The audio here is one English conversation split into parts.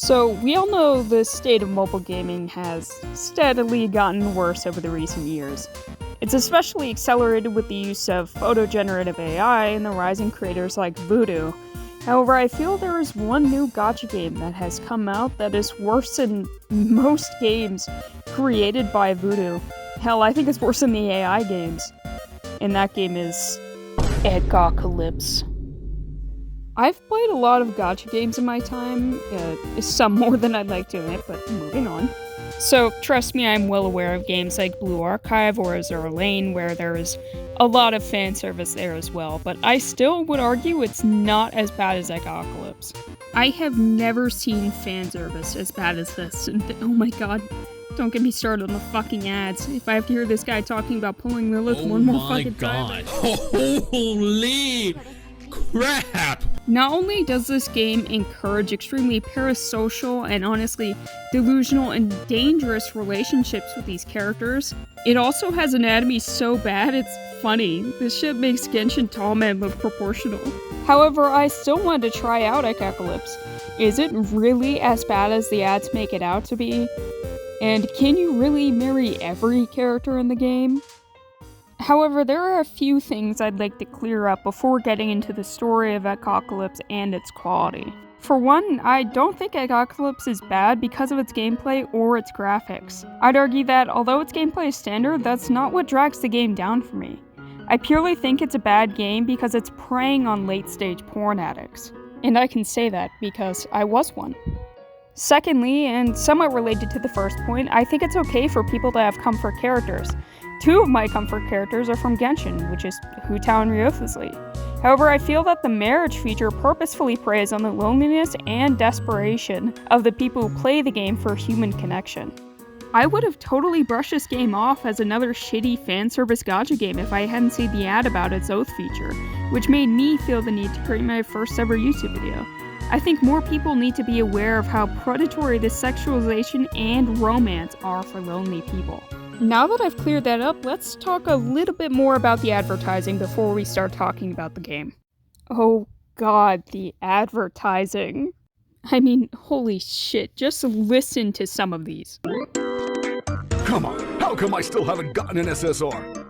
So, we all know the state of mobile gaming has steadily gotten worse over the recent years. It's especially accelerated with the use of photo-generative AI and the rising creators like Voodoo. However, I feel there is one new gacha game that has come out that is worse than most games created by Voodoo. Hell, I think it's worse than the AI games. And that game is Echocalypse. I've played a lot of gacha games in my time, some more than I'd like to admit, but moving on. So, trust me, I'm well aware of games like Blue Archive or Azure Lane, where there is a lot of fan service there as well, but I still would argue it's not as bad as Echocalypse. I have never seen fan service as bad as this, and oh my god, don't get me started on the fucking ads. If I have to hear this guy talking about pulling the lip one more fucking time. Holy crap! Not only does this game encourage extremely parasocial and honestly delusional and dangerous relationships with these characters, it also has anatomy so bad it's funny. This shit makes Genshin tall men look proportional. However, I still wanted to try out Echocalypse. Is it really as bad as the ads make it out to be? And can you really marry every character in the game? However, there are a few things I'd like to clear up before getting into the story of Echocalypse and its quality. For one, I don't think Echocalypse is bad because of its gameplay or its graphics. I'd argue that although its gameplay is standard, that's not what drags the game down for me. I purely think it's a bad game because it's preying on late-stage porn addicts. And I can say that because I was one. Secondly, and somewhat related to the first point, I think it's okay for people to have comfort characters. Two of my comfort characters are from Genshin, which is Hu Tao and Ryothus Lee. However, I feel that the marriage feature purposefully preys on the loneliness and desperation of the people who play the game for human connection. I would have totally brushed this game off as another shitty fanservice gacha game if I hadn't seen the ad about its oath feature, which made me feel the need to create my first ever YouTube video. I think more people need to be aware of how predatory the sexualization and romance are for lonely people. Now that I've cleared that up, let's talk a little bit more about the advertising before we start talking about the game. Oh god, the advertising. I mean, holy shit, just listen to some of these. Come on, how come I still haven't gotten an SSR?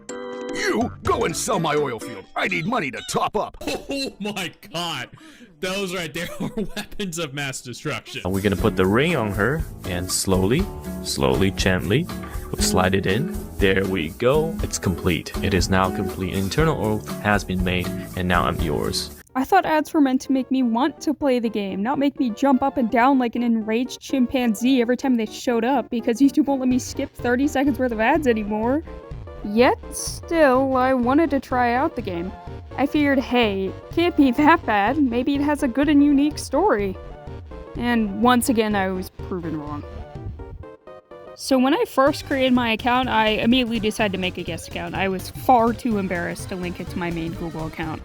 You go and sell my oil field. I need money to top up. Oh my god. Those right there are weapons of mass destruction. We're gonna put the ring on her and slowly, gently, we'll slide it in. There we go. It's complete. It is now complete. An internal oath has been made and now I'm yours. I thought ads were meant to make me want to play the game, not make me jump up and down like an enraged chimpanzee every time they showed up because YouTube won't let me skip 30 seconds worth of ads anymore. Yet, still, I wanted to try out the game. I figured, hey, can't be that bad, maybe it has a good and unique story. And once again, I was proven wrong. So when I first created my account, I immediately decided to make a guest account. I was far too embarrassed to link it to my main Google account.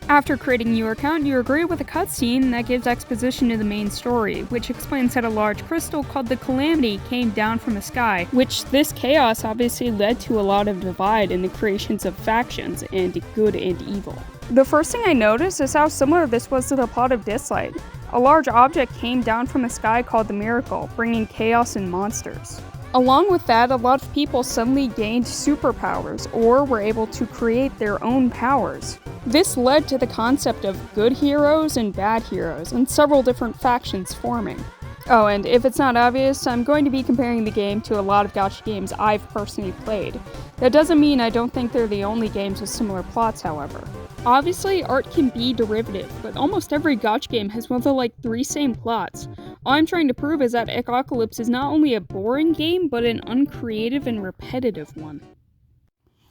After creating your account, you agree with a cutscene that gives exposition to the main story, which explains that a large crystal called the Calamity came down from the sky, which this chaos obviously led to a lot of divide in the creations of factions and good and evil. The first thing I noticed is how similar this was to the plot of Dislight. A large object came down from the sky called the Miracle, bringing chaos and monsters. Along with that, a lot of people suddenly gained superpowers, or were able to create their own powers. This led to the concept of good heroes and bad heroes, and several different factions forming. Oh, and if it's not obvious, I'm going to be comparing the game to a lot of gacha games I've personally played. That doesn't mean I don't think they're the only games with similar plots, however. Obviously, art can be derivative, but almost every gacha game has one of the 3 same plots. All I'm trying to prove is that Echocalypse is not only a boring game, but an uncreative and repetitive one.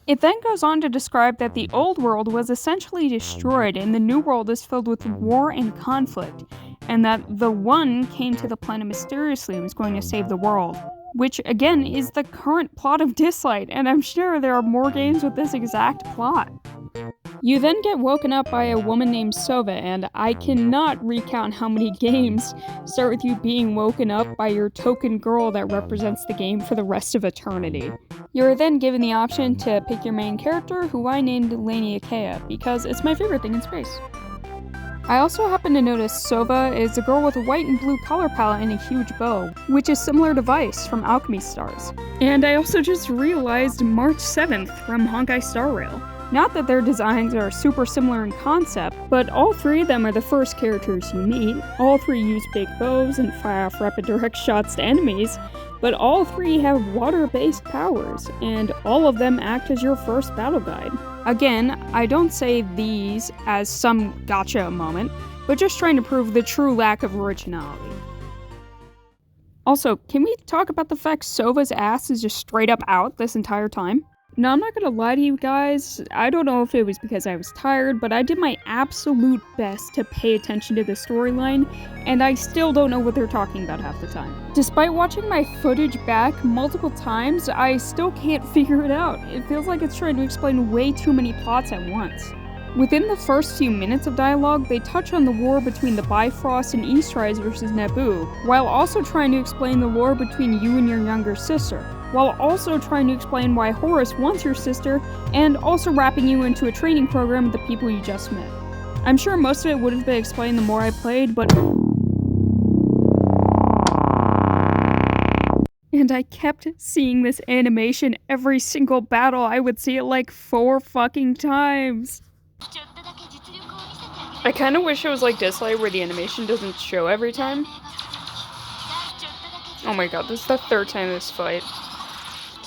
It then goes on to describe that the old world was essentially destroyed and the new world is filled with war and conflict, and that the One came to the planet mysteriously and was going to save the world, which again is the current plot of Dislight, and I'm sure there are more games with this exact plot. You then get woken up by a woman named Sova, and I cannot recount how many games start with you being woken up by your token girl that represents the game for the rest of eternity. You are then given the option to pick your main character, who I named Lania Kea, because it's my favorite thing in space. I also happen to notice Sova is a girl with a white and blue color palette and a huge bow, which is similar to Vice from Alchemy Stars. And I also just realized March 7th from Honkai Star Rail. Not that their designs are super similar in concept, but all three of them are the first characters you meet. All three use big bows and fire off rapid direct shots to enemies, but all three have water-based powers, and all of them act as your first battle guide. Again, I don't say these as some gacha moment, but just trying to prove the true lack of originality. Also, can we talk about the fact Sova's ass is just straight up out this entire time? Now, I'm not gonna lie to you guys, I don't know if it was because I was tired, but I did my absolute best to pay attention to the storyline, and I still don't know what they're talking about half the time. Despite watching my footage back multiple times, I still can't figure it out. It feels like it's trying to explain way too many plots at once. Within the first few minutes of dialogue, they touch on the war between the Bifrost and Eastrise versus Naboo, while also trying to explain the war between you and your younger sister, while also trying to explain why Horus wants your sister, and also wrapping you into a training program with the people you just met. I'm sure most of it would have been explained the more I played, but... And I kept seeing this animation every single battle. I would see it like 4 fucking times. I kinda wish it was like Dislight where the animation doesn't show every time. Oh my god, this is the 3rd time this fight.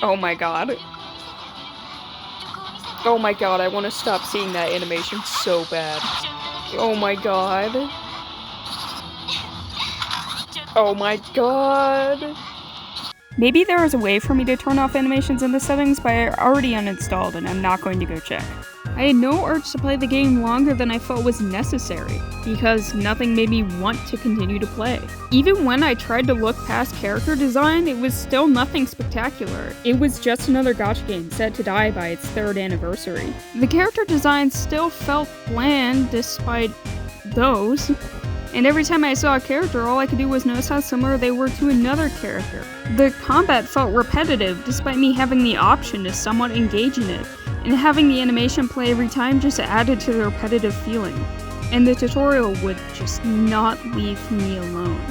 Oh my god. Oh my god, I want to stop seeing that animation so bad. Oh my god. Oh my god. Maybe there is a way for me to turn off animations in the settings, but I already uninstalled and I'm not going to go check. I had no urge to play the game longer than I felt was necessary, because nothing made me want to continue to play. Even when I tried to look past character design, it was still nothing spectacular. It was just another gacha game set to die by its 3rd anniversary. The character design still felt bland despite those, and every time I saw a character, all I could do was notice how similar they were to another character. The combat felt repetitive despite me having the option to somewhat engage in it, and having the animation play every time just added to the repetitive feeling. And the tutorial would just not leave me alone.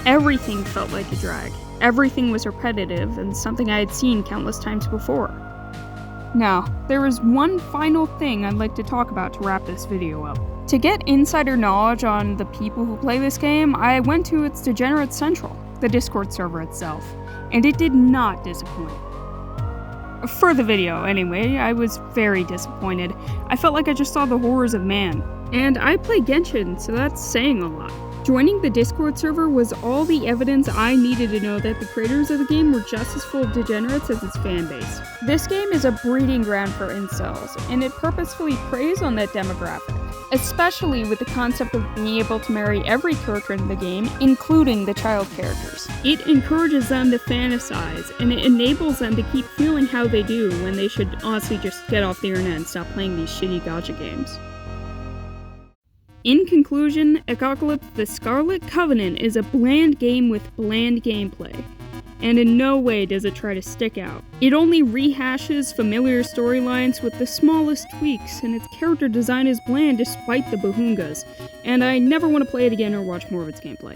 Everything felt like a drag. Everything was repetitive and something I had seen countless times before. Now, there is one final thing I'd like to talk about to wrap this video up. To get insider knowledge on the people who play this game, I went to its Degenerate Central, the Discord server itself, and it did not disappoint. For the video, anyway, I was very disappointed. I felt like I just saw the horrors of man. And I play Genshin, so that's saying a lot. Joining the Discord server was all the evidence I needed to know that the creators of the game were just as full of degenerates as its fanbase. This game is a breeding ground for incels, and it purposefully preys on that demographic, especially with the concept of being able to marry every character in the game, including the child characters. It encourages them to fantasize, and it enables them to keep feeling how they do when they should honestly just get off the internet and stop playing these shitty gacha games. In conclusion, Echocalypse The Scarlet Covenant is a bland game with bland gameplay, and in no way does it try to stick out. It only rehashes familiar storylines with the smallest tweaks, and its character design is bland despite the bahungas, and I never want to play it again or watch more of its gameplay.